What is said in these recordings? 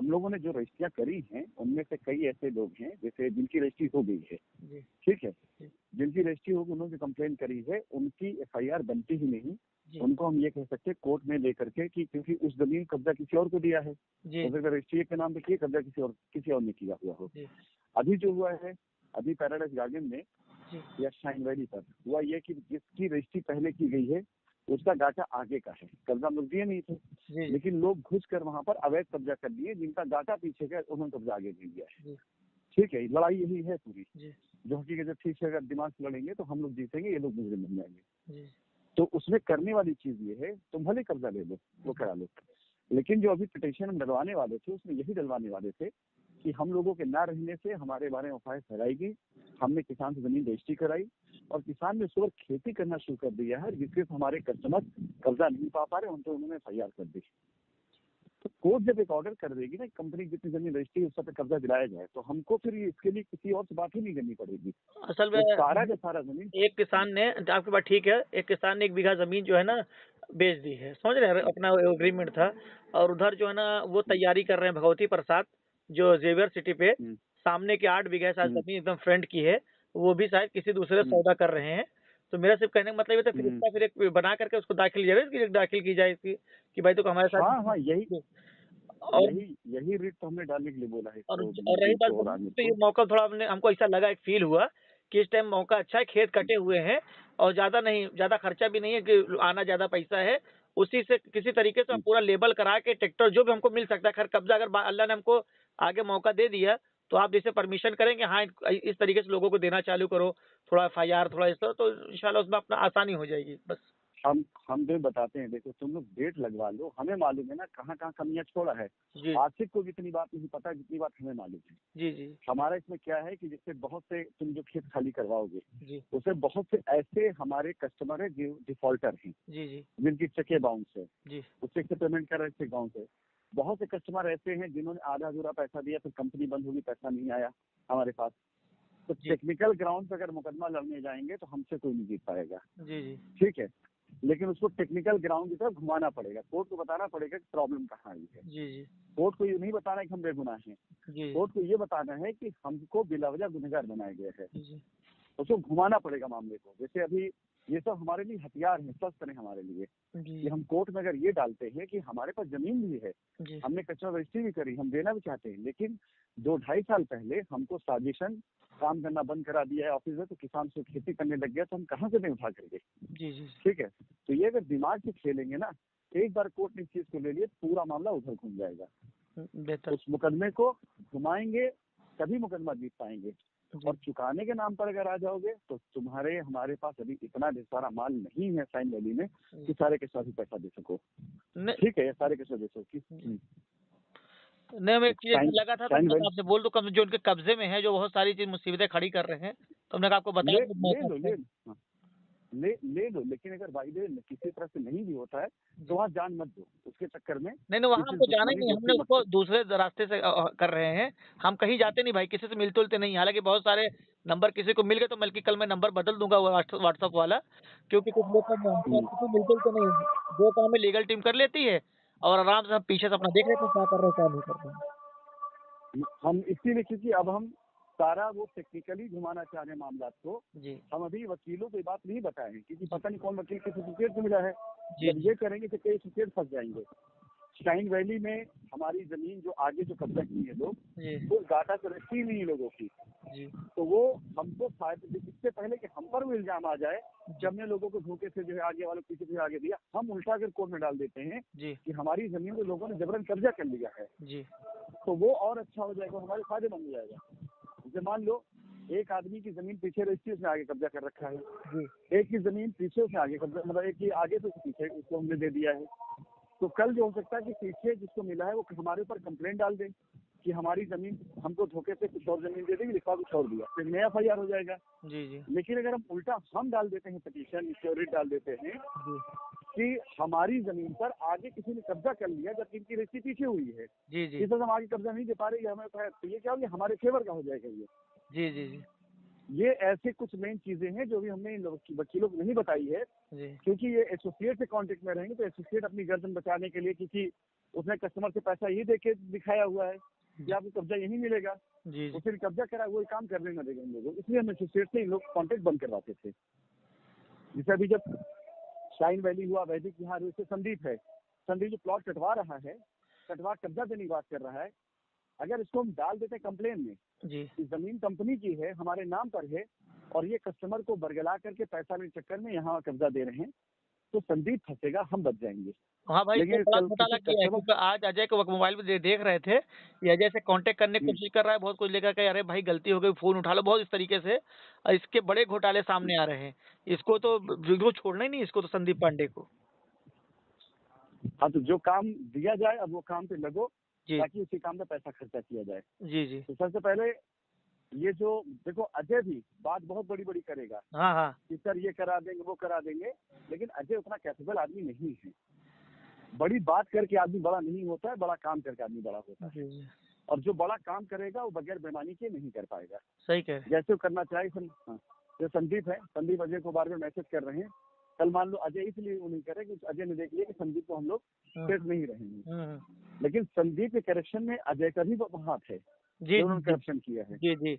हम लोगों ने जो रजिस्ट्रियां करी हैं उनमें से कई ऐसे लोग हैं जैसे जिनकी रजिस्ट्री हो गई है, जी ठीक है, जी जिनकी रजिस्ट्री होगी उन्होंने कंप्लेन करी है, उनकी एफआईआर बनती ही नहीं। जी उनको हम ये कह सकते हैं कोर्ट में लेकर के कि क्योंकि उस जमीन कब्जा किसी और को दिया है, जी हो सकता है रजिस्ट्री के नाम पे किए, कब्जा किसी और ने किया हुआ हो। जी अभी जो हुआ है, अभी पैराडाइज गार्डन में जी या शाइन वैली पर हुआ ये कि जिसकी रजिस्ट्री पहले की गई है उसका डाटा आगे का है, कब्जा लोग दिए नहीं थे, जी लेकिन लोग घुस कर वहां पर अवैध कब्जा कर लिए, जिनका डाटा पीछे का उन्होंने कब्जा आगे दे दिया है। जी ठीक है, लड़ाई यही है पूरी, जी जो हकीकत है। ठीक है, अगर दिमाग से लड़ेंगे तो हम लोग जीतेंगे, ये लोग मुजरिम बन जाएंगे। जी तो उसमें करने वाली चीज ये है, तुम भले कब्जा ले लो, वो करा लो, लेकिन जो अभी पिटिशन हम डलवाने वाले थे उसमें यही डलवाने वाले थे कि हम लोगों के ना रहने से हमारे बारे में अफवाहें फैलाई गई, हमने किसान से जमीन रजिस्ट्री कराई और किसान ने उसके खेती करना शुरू कर दिया है, जिससे हमारे कस्टमर कब्जा नहीं पा रहे, उनको उन्होंने तैयार कर दी। तो कोर्ट जब एक ऑर्डर कर देगी ना कंपनी जितनी जमीन रजिस्ट्री उस पर कब्जा दिलाया जाए, तो हमको फिर इसके लिए किसी और से बात ही नहीं करनी पड़ेगी। असल में वो सारा का सारा जमीन एक किसान ने, आपकी बात ठीक है, एक किसान ने 1 बीघा जमीन जो है ना बेच दी है, समझ रहे हैं, अपना एग्रीमेंट था, और उधर जो है ना वो तैयारी कर रहे हैं भगवती प्रसाद जो जेवियर सिटी पे सामने के 8 बीघा शायद जमीन एकदम फ्रंट की है, वो भी शायद किसी दूसरे सौदा कर रहे हैं। तो मेरा सिर्फ कहने का मतलब ये था, फिर इसका फिर एक बना करके उसको दाखिल की जाए इसकी कि भाई तो हमारे साथ। हाँ हाँ, यही और यही रेट तो हमने डालने के लिए बोला है और इसको, रही बात को और आमिर तो ये को। मौका थोड़ा हमको ऐसा लगा, एक फील हुआ कि इस टाइम मौका अच्छा है, खेत कटे हुए हैं और ज्यादा नहीं, ज्यादा खर्चा भी नहीं है कि आना ज्यादा पैसा है, उसी से किसी तरीके से पूरा लेबल करा के ट्रैक्टर जो भी हमको मिल सकता है, खैर कब्जा अगर अल्लाह ने हमको आगे मौका दे दिया तो आप जैसे परमिशन करेंगे, हाँ इस तरीके से लोगों को देना चालू करो, थोड़ा एफआईआर थोड़ा इस तरह, तो इंशाल्लाह उसमें अपना आसानी हो जाएगी बस। हम भी बताते हैं, देखो तुम लोग डेट लगवा लो, हमें मालूम है ना कहाँ कहाँ कमियां छोड़ा है। जी आसिफ को जितनी बात नहीं पता जितनी बात हमें मालूम है। जी जी हमारा इसमें क्या है कि जिससे बहुत से तुम जो खेत खाली करवाओगे जी उससे बहुत से ऐसे हमारे कस्टमर है जो डिफॉल्टर हैं, जी जी जिनकी चेके बाउंस है, जी उससे पेमेंट कर रहे थे गाँव से। बहुत से कस्टमर ऐसे हैं जिन्होंने आधा अधूरा पैसा दिया, फिर कंपनी बंद होगी, पैसा नहीं आया हमारे पास। तो जी टेक्निकल ग्राउंड पर अगर मुकदमा लड़ने जाएंगे तो हमसे कोई नहीं जीत पाएगा। जी जी ठीक है, लेकिन उसको टेक्निकल ग्राउंड की तरफ घुमाना पड़ेगा, कोर्ट को बताना पड़ेगा कि प्रॉब्लम कहाँ आई है। जी जी कोर्ट को ये नहीं बताना है कि हम बेगुनाह हैं, जी कोर्ट को ये बताना है कि हमको बिलावजा गुनहगार बनाया गया है। जी उसको घुमाना पड़ेगा मामले को। जैसे अभी ये सब हमारे लिए हथियार हैं, शस्त्र हैं हमारे लिए, जी कि हम कोर्ट में अगर ये डालते हैं कि हमारे पास जमीन भी है, जी हमने कस्टमर रजिस्ट्री भी करी, हम देना भी चाहते हैं, लेकिन 2-2.5 साल पहले हमको साजिशन काम करना बंद करा दिया है ऑफिस में, तो किसान से खेती करने लग गया, तो हम कहाँ से नहीं उठा करके। जी जी ठीक है, तो ये अगर दिमाग से खेलेंगे ना, एक बार कोर्ट ने इस चीज को ले लिया, पूरा मामला उधर घूम जाएगा। बेहतर उस मुकदमे को घुमाएंगे तभी मुकदमा जीत पाएंगे। जी और चुकाने के नाम पर अगर आ जाओगे तो तुम्हारे हमारे पास अभी इतना सारा माल नहीं है साइन वैली में कि सारे के साथ ही पैसा दे सको। नहीं ठीक है, सारे के साथ दे सको नहीं, हमें एक चीज साइन लगा था तो साइन मैंने वैली आपसे बोल दो, कब जो उनके कब्जे में है, जो बहुत सारी चीज मुसीबतें खड़ी कर रहे हैं, तो हमने कहा आपको बता ले दो ले मौका लो अच्छा है। ले हाँ, ले लो, लेकिन अगर बाई द वे किसी तरह से नहीं भी होता है तो वहाँ जान मत दो उसके चक्कर में, नहीं नहीं, वहाँ किसी से हमको जाना ही दुश्मनी नहीं, हमने दोस्ती मत उसको करो। दूसरे रास्ते से कर रहे हैं, हम कहीं जाते नहीं भाई, किसी से मिलते जुलते नहीं, हालांकि बहुत सारे नंबर किसी को मिल गए, तो बल्कि कल मैं नंबर बदल दूंगा वो व्हाट्सअप वाला, क्योंकि कुछ लोग का किसी से मिलते जुलते नहीं, जो काम है लीगल टीम कर लेती है और आराम से हम पीछे से अपना देख लेते हैं क्या कर रहे हैं क्या नहीं कर रहे हैं। हम इसीलिए, क्योंकि अब हम सारा वो टेक्निकली घुमाना चाह रहे हैं मामला को, जी हम अभी वकीलों को ये बात नहीं बताए हैं, क्योंकि पता नहीं कौन वकील किस एसोसिएट से मिला है। जी जब ये करेंगे तो कई एसोसिएट फंस जाएंगे। शाइन वैली में हमारी जमीन जो आगे जो कब्जा की है लोग, जी वो डाटा तो रखती नहीं है लोगों की, जी तो वो हमको शायद इससे पहले कि हम पर वो इल्जाम आ जाए कि हमने लोगों को धोखे से जो है आगे वालों पीछे से आगे दिया, हम उल्टा कर कोर्ट में डाल देते हैं जी कि हमारी जमीन को लोगों ने जबरन कब्जा कर लिया है, जी तो वो और अच्छा हो जाएगा, हमारे फायदेमंद हो जाएगा। जैसे मान लो एक आदमी की जमीन पीछे रजिस्ट्री उसने आगे कब्जा कर रखा है, जी एक की जमीन पीछे उसने आगे कब्जा, मतलब एक की आगे से पीछे उसको हमने दे दिया है, तो कल जो हो सकता है कि पीछे जिसको मिला है वो हमारे ऊपर कंप्लेंट डाल दे कि हमारी जमीन हमको धोखे से कुछ और जमीन दे देगी, लिखा कुछ और दिया, फिर नया एफआईआर हो जाएगा। जी जी लेकिन अगर हम उल्टा हम डाल देते हैं पिटीशन, स्टोरी डाल देते हैं जी कि हमारी जमीन पर आगे किसी ने कब्जा कर लिया जबकि इनकी रजिस्ट्री पीछे हुई है, जी जी इस वजह हम आगे कब्जा नहीं दे पा रहे, हमें तो ये क्या होगा, हमारे फेवर का हो जाएगा ये। जी जी जी ये ऐसे कुछ मेन चीजें हैं जो भी हमने इन वकीलों को नहीं बताई है, जी क्योंकि ये एसोसिएट से कांटेक्ट में रहेंगे तो एसोसिएट अपनी गर्दन बचाने के लिए, क्योंकि उसने कस्टमर से पैसा यही दे के दिखाया हुआ है कि आपको कब्जा यही मिलेगा, जी जी उसने कब्जा करा, वो काम करने न देगा इन लोगों को। इसलिए हम एसोसिएट से इन लोग कॉन्टेक्ट बंद करवाते थे। जैसे अभी जब शाइन वैली हुआ, वैदिक विहार, जैसे संदीप है, संदीप जो प्लॉट कटवा रहा है, कटवा कब्जा देने की बात कर रहा है, अगर इसको हम डाल देते कंप्लेन में जी कि जमीन कंपनी की है, हमारे नाम पर है, और ये कस्टमर को बरगला करके पैसा लेने के चक्कर में यहाँ कब्जा दे रहे हैं, तो संदीप फंसेगा, हम बच जाएंगे। हाँ भाई, इसने लेकिन बड़ा कल घोटाला किसी किया है, कस्टमर, क्योंकि आज अजय को मोबाइल पे देख रहे थे, ये अजय से कांटेक्ट करने की कोशिश कर रहा है, बहुत कुछ लेकर के, अरे भाई गलती हो गई, फोन उठा लो, बहुत इस तरीके से। और इसके बड़े घोटाले सामने आ रहे हैं। इसको तो बिल्कुल छोड़ना ही नहीं, इसको तो संदीप पांडे को। हाँ, तो जो काम दिया जाए अब वो काम पे लगो, जी ताकि उसी काम पे पैसा खर्चा किया जाए। जी जी तो सबसे पहले ये जो देखो, अजय भी बात बहुत बड़ी बड़ी करेगा हाँ हाँ कि सर ये करा देंगे, वो करा देंगे, लेकिन अजय उतना कैपेबल आदमी नहीं है। बड़ी बात करके आदमी बड़ा नहीं होता है, बड़ा काम करके आदमी बड़ा होता है। जी जी और जो बड़ा काम करेगा वो बगैर बेईमानी के नहीं कर पाएगा। सही कह रहे जैसे वो करना चाहे हाँ, जो संदीप है, संदीप अजय को बार बार मैसेज कर रहे हैं। कल मान लो अजय इसलिए वो नहीं करे कि अजय ने देख लिया कि संदीप को हम लोग हैं। सेफ नहीं रहेंगे, हम्म, लेकिन संदीप के करेक्शन में अजय का भी हाथ है, जी जो उन्होंने जी करप्शन किया है। जी जी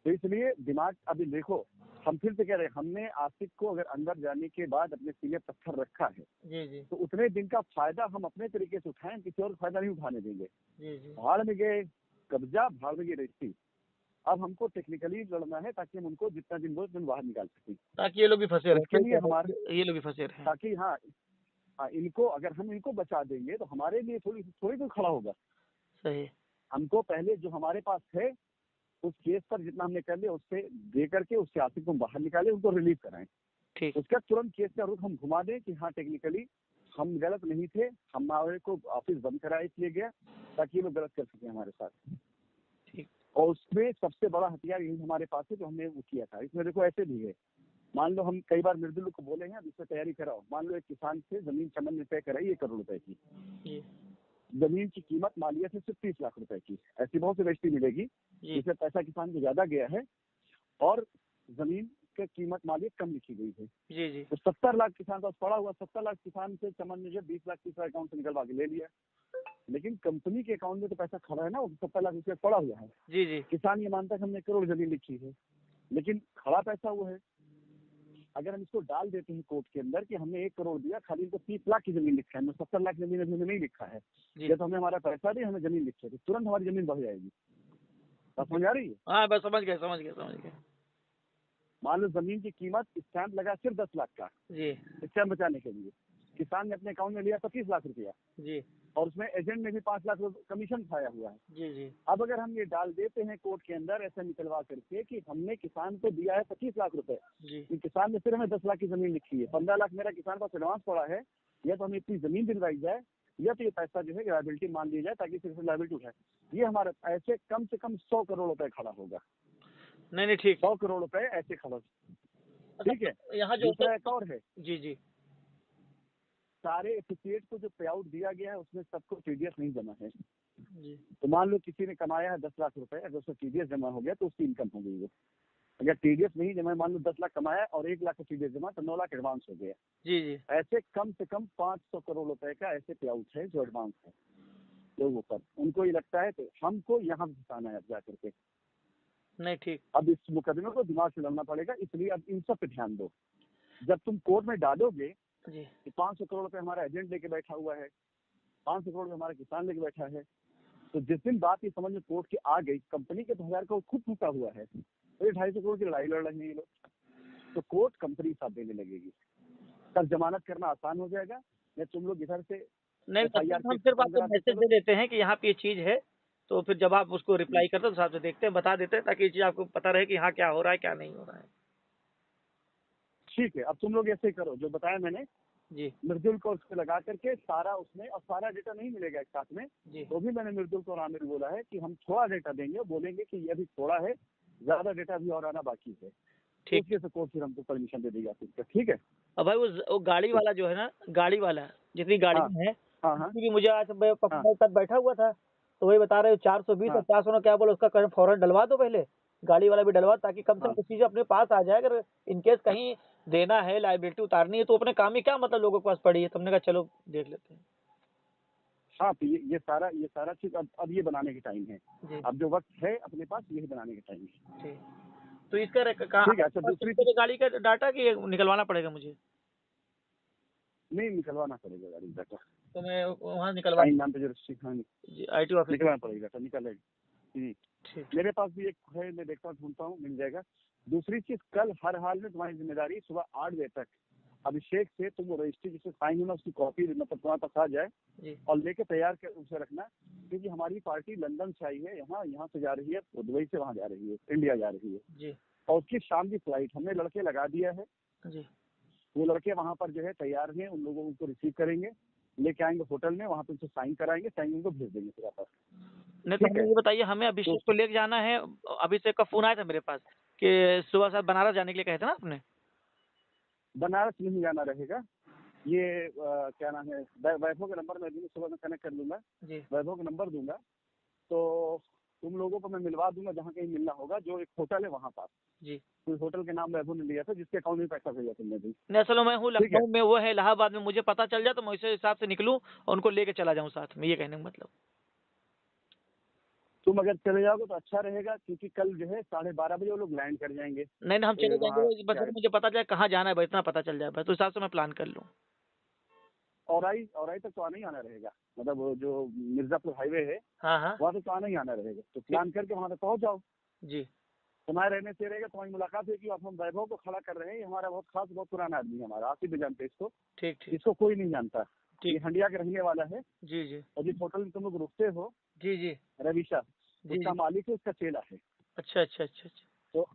तो इसलिए दिमाग, अभी देखो हम फिर से कह रहे हैं, हमने आसिफ को अगर अंदर जाने के बाद अपने सीने पत्थर रखा है, जी जी तो उतने दिन का फायदा हम अपने तरीके से उठाएं, किसी और फायदा नहीं उठाने देंगे। जी जी भाड़ में गए कब्जा, भाड़ में गई रजिस्ट्री। अब हमको टेक्निकली लड़ना है ताकि हम उनको जितना दिन बोले उतना बाहर निकाल सकें। ताकि ये लोग भी फंसे रहे, उसके लिए ये लोग भी फंसे रहे। ताकि हाँ, इनको अगर हम इनको बचा देंगे तो हमारे लिए थोड़ी थोड़ी कोई खड़ा होगा। सही। हमको पहले जो हमारे पास है उस केस पर जितना हमने कर लिया उससे दे करके उससे आसिफ को बाहर निकाले, उनको रिलीव कराएं। ठीक। उसका तुरंत केस का रुख हम घुमा दें कि हाँ टेक्निकली हम गलत नहीं थे, हमारे को ऑफिस बंद कराया इसलिए गया ताकि ये लोग गलत कर सके हमारे साथ। ठीक। और उसमें सबसे बड़ा हथियार यही हमारे पास है जो हमने वो किया था। इसमें देखो ऐसे भी है, मान लो हम कई बार मृदुल को बोले हैं इससे तैयारी कराओ। मान लो एक किसान से जमीन चमन में तय कराई 1 करोड़ रुपए की, जी जमीन की कीमत मालियत है सिर्फ 30 लाख रुपए की। ऐसी बहुत सी रजिस्ट्री मिलेगी जी जिसमें पैसा किसान को ज्यादा गया है और जमीन की कीमत मालियत कम लिखी गई है। जी जी तो 70 लाख किसान का पड़ा हुआ, 70 लाख किसान से चमन ने जो 20 लाख तीसरा अकाउंट से निकलवा के ले लिया, लेकिन कंपनी के अकाउंट में तो पैसा खड़ा है ना, वो 70 लाख रुपया पड़ा हुआ है। जी जी किसान ये मानता है हमने 1 करोड़ जमीन लिखी है, लेकिन खड़ा पैसा वो है। अगर हम इसको डाल देते हैं कोर्ट के अंदर कि हमने 1 करोड़ दिया, खाली इनको 30 लाख की जमीन लिखा है, हमने 70 लाख जमीन अभी हमें नहीं लिखा है, जी। या तो हमें हमारा पैसा दी, हमें जमीन लिखे, तो तुरंत हमारी जमीन बढ़ जाएगी। बात समझ आ रही है? हाँ बस समझ गए समझ गए समझ गए। मान लो जमीन की कीमत स्टैंप लगा सिर्फ 10 लाख का, जी स्टैंप बचाने के लिए, किसान ने अपने अकाउंट में लिया 25 लाख रुपया, जी और उसमें एजेंट ने भी 5 लाख कमीशन खाया हुआ है। जी जी अब अगर हम ये डाल देते हैं कोर्ट के अंदर ऐसा निकलवा करके कि हमने किसान को दिया है 25 लाख रुपए, जी कि किसान ने सिर्फ हमें 10 लाख की जमीन लिखी है, 15 लाख मेरा किसान पास एडवांस पड़ा है, या तो हमें इतनी जमीन दिलवाई जाए या तो ये पैसा जो है लाइबिलिटी मान ली जाए ताकि सिर्फ लाइबिलिटी उठाए। ये हमारा ऐसे कम से कम 100 करोड़ रुपए खड़ा होगा। नहीं नहीं ठीक। 100 करोड़ रुपए ऐसे खड़ा, ठीक है। यहाँ जो दूसरा एक और है, जी जी सारे एसोसिएट को जो पे आउट दिया गया है उसमें सबको टीडीएस नहीं जमा है। जी तो मान लो किसी ने कमाया है 10 लाख रुपए, अगर उसको टीडीएस जमा हो गया तो उसकी इनकम हो गई वो। अगर टीडीएस नहीं जमा, मान लो 10 लाख कमाया और 1 लाख का टीडीएस जमा, तो 9 लाख एडवांस हो गया। जी जी ऐसे कम से कम 500 करोड़ रुपए का ऐसे पे आउट है जो एडवांस है लोगों पर। उनको ये लगता है तो हमको यहाँ घुसाना है अब जा करके। नहीं ठीक। अब इस मुकदमे को दिमाग से लड़ना पड़ेगा, इसलिए अब इन सब पे ध्यान दो। जब तुम कोर्ट में डालोगे जी कि 500 करोड़ रुपए हमारा एजेंट लेके बैठा हुआ है, 500 करोड़ हमारा किसान लेके बैठा है, तो जिस दिन बात की समझ में कोर्ट की आ गई, कंपनी के 1000 का खुद फंसा हुआ है, तो ये 250 करोड़ की लड़ाई लड़ रहे हैं ये लोग, तो कोर्ट कंपनी साथ देने लगेगी। तब जमानत करना आसान हो जाएगा, या तुम लोग इधर से नहीं तो हम सिर्फ आपको मैसेज दे देते हैं कि यहाँ पे ये चीज़ है, तो फिर जब आप उसको रिप्लाई करते हो तो साथ में देखते हैं, बता देते हैं, ताकि ये चीज़ आपको पता रहे कि हाँ क्या हो रहा है क्या नहीं हो रहा है। ठीक है। अब तुम लोग ऐसे ही करो जो बताया मैंने, जी मृदुल को उसको लगा करके सारा उसमें, और सारा डेटा नहीं मिलेगा एक साथ में, जी तो भी मैंने मृदुल को और आमिर को बोला है कि हम थोड़ा डेटा देंगे, बोलेंगे कि ये अभी थोड़ा है, ज्यादा डेटा भी और आना बाकी है। ठीक। उसके से कोर्ट फिर हमको परमिशन दे देगा फिर, ठीक है। अब भाई वो गाड़ी वाला जो है ना, गाड़ी वाला जितनी गाड़ी हाँ है, हाँ हाँ उसकी भी मुझे आज पप्पू हाँ मेरे साथ बैठा हुआ था, तो वही बता रहे 420 हाँ और 400 ने क्या बोला, उसका करंट फौरन डलवा दो पहले, गाड़ी वाला भी डलवा, ताकि कम से कम हाँ। कुछ चीज़ें अपने पास आ जाए। अगर इनकेस कहीं देना है, लाइबिलिटी उतारनी है, तो अपने काम ही क्या मतलब लोगों के पास पड़ी है। तुमने कहा चलो देख लेते हैं। हाँ, तो ये सारा चीज अब ये बनाने के टाइम है। जी अब जो वक्त है अपने पास, यही बनाने के टाइम है। ठीक। तो इसका कहाँ ठीक है। अच्छा, दूसरी चीज, गाड़ी का डाटा कि निकलवाना पड़ेगा मुझे? नहीं निकलवाना पड़ेगा गाड़ी डाटा, तो मैं वहाँ निकलवा साइन नाम पे जो रजिस्ट्री, हाँ जी IT ऑफिस। निकलवाना पड़ेगा, तो निकलेगा। ठीक मेरे पास भी एक है, मैं देखता हूँ, ढूंढता हूँ, मिल जाएगा। दूसरी चीज, कल हर हाल में तुम्हारी जिम्मेदारी सुबह 8 बजे तक अभिषेक से तुम वो रजिस्ट्री जिससे साइन होना उसकी कॉपी मतलब तुम्हारे पास आ जाए जी और लेके तैयार कर उसे रखना, क्योंकि हमारी पार्टी लंदन से आई है, यहाँ से जा रही है, वो दुबई से वहाँ जा रही है, इंडिया जा रही है, जी और उसकी शाम की फ्लाइट हमने लड़के लगा दिया है। जी वो लड़के वहाँ पर जो है तैयार हैं, उन लोगों को रिसीव करेंगे, लेके आएंगे होटल में, वहाँ पे उसे साइन कराएंगे, साइन उनको भेज देंगे पूरा पास। नहीं तो ठीक हमें है। ये बताइए, हमें तो अभिषेक को लेके जाना है। अभिषेक का फोन आया था मेरे पास कि सुबह साथ बनारस जाने के लिए कहे थे ना आपने? बनारस नहीं जाना रहेगा। ये क्या नाम है, वैभव का नंबर मैं भी सुबह में कनेक्ट कर लूंगा, जी वैभव का नंबर दूंगा, तो तुम लोगों को मैं मिलवा दूंगा जहाँ कहीं मिलना होगा, जो एक होटल है वहाँ पास। जी। कोई होटल के नाम वैभव ने लिया था, जिसके अकाउंट में पैसा भेजा तुमने भी। नहीं असल में मैं हूँ ठीक है। लखनऊ में, वो है इलाहाबाद में। मुझे पता चल जाए तो मैं उसी हिसाब से निकलूँ और उनको लेके चला जाऊँ साथ में, ये कहने का मतलब। तुम अगर चले जाओगे तो अच्छा रहेगा, क्योंकि कल जो है 12:30 बजे वो लोग लैंड कर जाएंगे नहीं नहीं हम चले वहाँ जाएंगे, बस क्या है, मुझे पता चले कहाँ जाना है, बस इतना पता चल जाए बस, तो हिसाब से मैं प्लान कर लूँ। औराई तक तो आना ही आना रहेगा, मतलब वो जो मिर्जापुर हाईवे है हाँ हाँ वहाँ तक तो आना ही आना रहेगा, तो प्लान करके वहाँ तक पहुँच जाओ। जी तुम्हारे रहने से रहेगा, तुम्हारी मुलाकात होगी। अब हम वैभव को खड़ा कर रहे हैं, ये हमारा बहुत खास, बहुत पुराना आदमी है हमारा, आप भी जानते हैं इसको, ठीक ठीक इसको कोई नहीं जानता। ये ठीक। हंडिया के रहने वाला है, जी जी और जिस होटल में तुम लोग रुकते हो, जी जी रविशा, जी उसका जी। मालिक है, उसका चेला है। अच्छा अच्छा अच्छा अच्छा। तो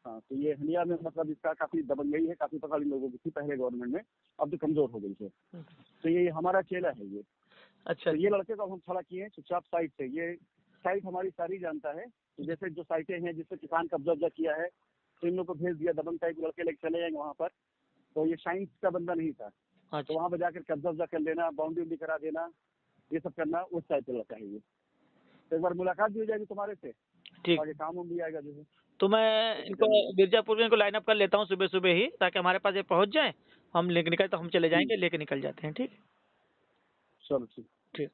हाँ, तो ये हंडिया में मतलब इसका काफी दबंगई है, काफी पकड़ इन लोगों की थी पहले गवर्नमेंट में, अब तो कमजोर हो गई है। हम्म, तो ये हमारा चेला है ये। अच्छा तो ये लड़के को हम खड़ा किए हैं चुपचाप साइड से, ये साइट हमारी सारी जानता है। तो जैसे जो साइटें हैं जिससे किसान कब्जा किया है, तो इन लोगों को भेज दिया, दबंग टाइप लड़के लेके चले जाएंगे वहाँ पर। तो ये साइंस का बंदा नहीं था, तो अच्छा वहाँ पर जाकर कब्जा कर लेना, बाउंड्री करा देना, ये सब करना, उस टाइप का लड़का है ये। तो एक बार मुलाकात भी हो जाएगी तुम्हारे से, ठीक। आगे काम भी आएगा जो है। तो मैं इनको मिर्जापुर में इनको लाइन अप कर लेता हूँ सुबह सुबह ही, ताकि हमारे पास ये पहुँच जाए। हम लेके निकल तो हम चले जाएंगे, लेके निकल जाते हैं। ठीक चलो ठीक। ठीक।